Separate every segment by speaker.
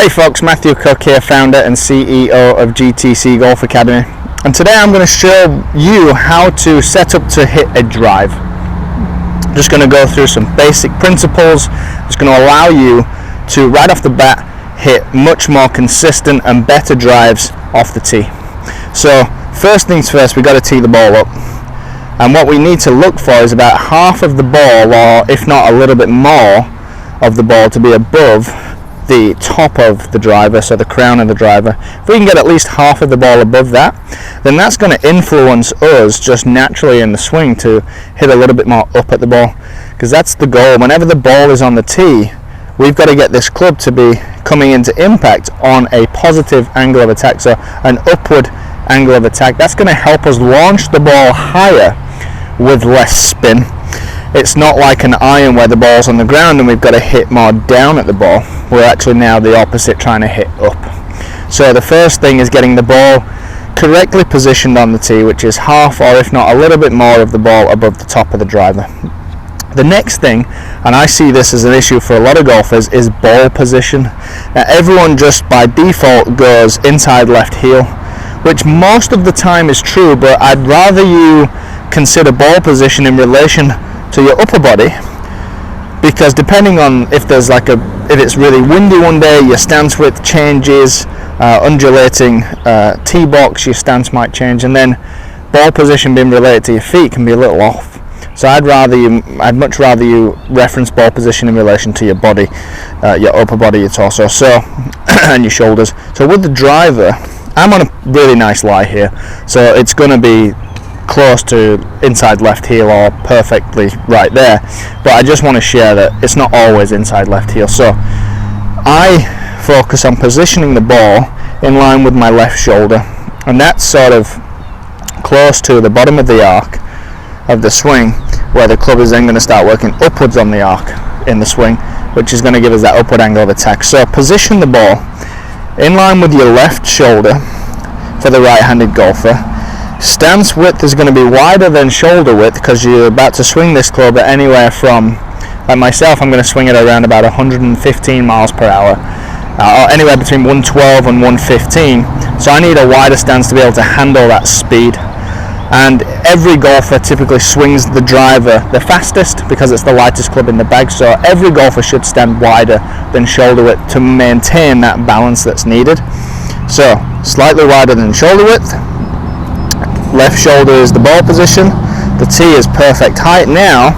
Speaker 1: Hey folks, Matthew Cooke here, founder and CEO of GTC Golf Academy, and today I'm going to show you how to set up to hit a drive. Just going to go through some basic principles. It's going to allow you to right off the bat hit much more consistent and better drives off the tee. So first things first, we've got to tee the ball up, and what we need to look for is about half of the ball, or if not a little bit more of the ball, to be above the top of the driver, so the crown of the driver. If we can get at least half of the ball above that, then that's going to influence us just naturally in the swing to hit a little bit more up at the ball, because that's the goal. Whenever the ball is on the tee, we've got to get this club to be coming into impact on a positive angle of attack, so an upward angle of attack. That's going to help us launch the ball higher with less spin. It's not like an iron where the ball's on the ground and we've got to hit more down at the ball. We're actually now the opposite, trying to hit up. So the first thing is getting the ball correctly positioned on the tee, which is half or if not a little bit more of the ball above the top of the driver. The next thing, and I see this as an issue for a lot of golfers, is ball position. Now everyone just by default goes inside left heel, which most of the time is true, but I'd rather you consider ball position in relation to your upper body, because depending on if it's really windy one day, your stance width changes, undulating tee box, your stance might change, and then ball position being related to your feet can be a little off. So I'd much rather you reference ball position in relation to your body, your upper body, your torso, so and your shoulders. So with the driver, I'm on a really nice lie here, so it's going to be close to inside left heel or perfectly right there, but I just want to share that it's not always inside left heel. So I focus on positioning the ball in line with my left shoulder, and that's sort of close to the bottom of the arc of the swing, where the club is then going to start working upwards on the arc in the swing, which is going to give us that upward angle of attack. So position the ball in line with your left shoulder for the right-handed golfer. Stance width is going to be wider than shoulder width, because you're about to swing this club at anywhere from, like myself, I'm going to swing it around about 115 miles per hour, or anywhere between 112 and 115. So I need a wider stance to be able to handle that speed. And every golfer typically swings the driver the fastest because it's the lightest club in the bag. So every golfer should stand wider than shoulder width to maintain that balance that's needed. So slightly wider than shoulder width. Left shoulder is the ball position. The tee is perfect height. Now,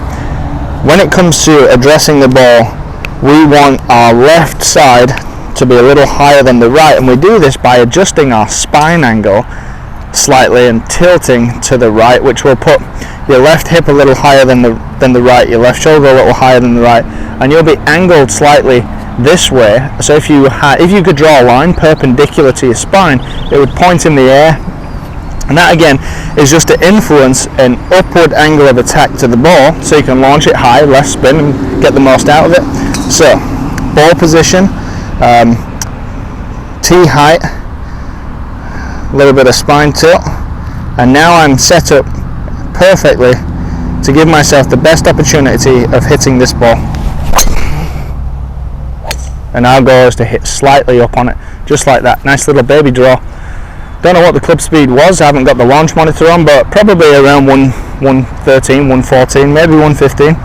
Speaker 1: when it comes to addressing the ball, we want our left side to be a little higher than the right, and we do this by adjusting our spine angle slightly and tilting to the right, which will put your left hip a little higher than the right, your left shoulder a little higher than the right, and you'll be angled slightly this way. So if you could draw a line perpendicular to your spine, it would point in the air. And that again is just to influence an upward angle of attack to the ball, so you can launch it high, less spin, and get the most out of it. So ball position, tee height, a little bit of spine tilt, and now I'm set up perfectly to give myself the best opportunity of hitting this ball. And our goal is to hit slightly up on it, just like that. Nice little baby draw. Don't know what the club speed was, I haven't got the launch monitor on, but probably around 113, 114, maybe 115.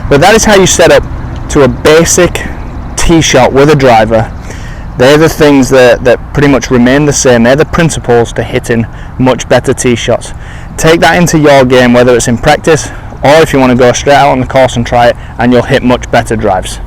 Speaker 1: But that is how you set up to a basic tee shot with a driver. They're the things that pretty much remain the same. They're the principles to hitting much better tee shots. Take that into your game, whether it's in practice or if you want to go straight out on the course and try it, and you'll hit much better drives.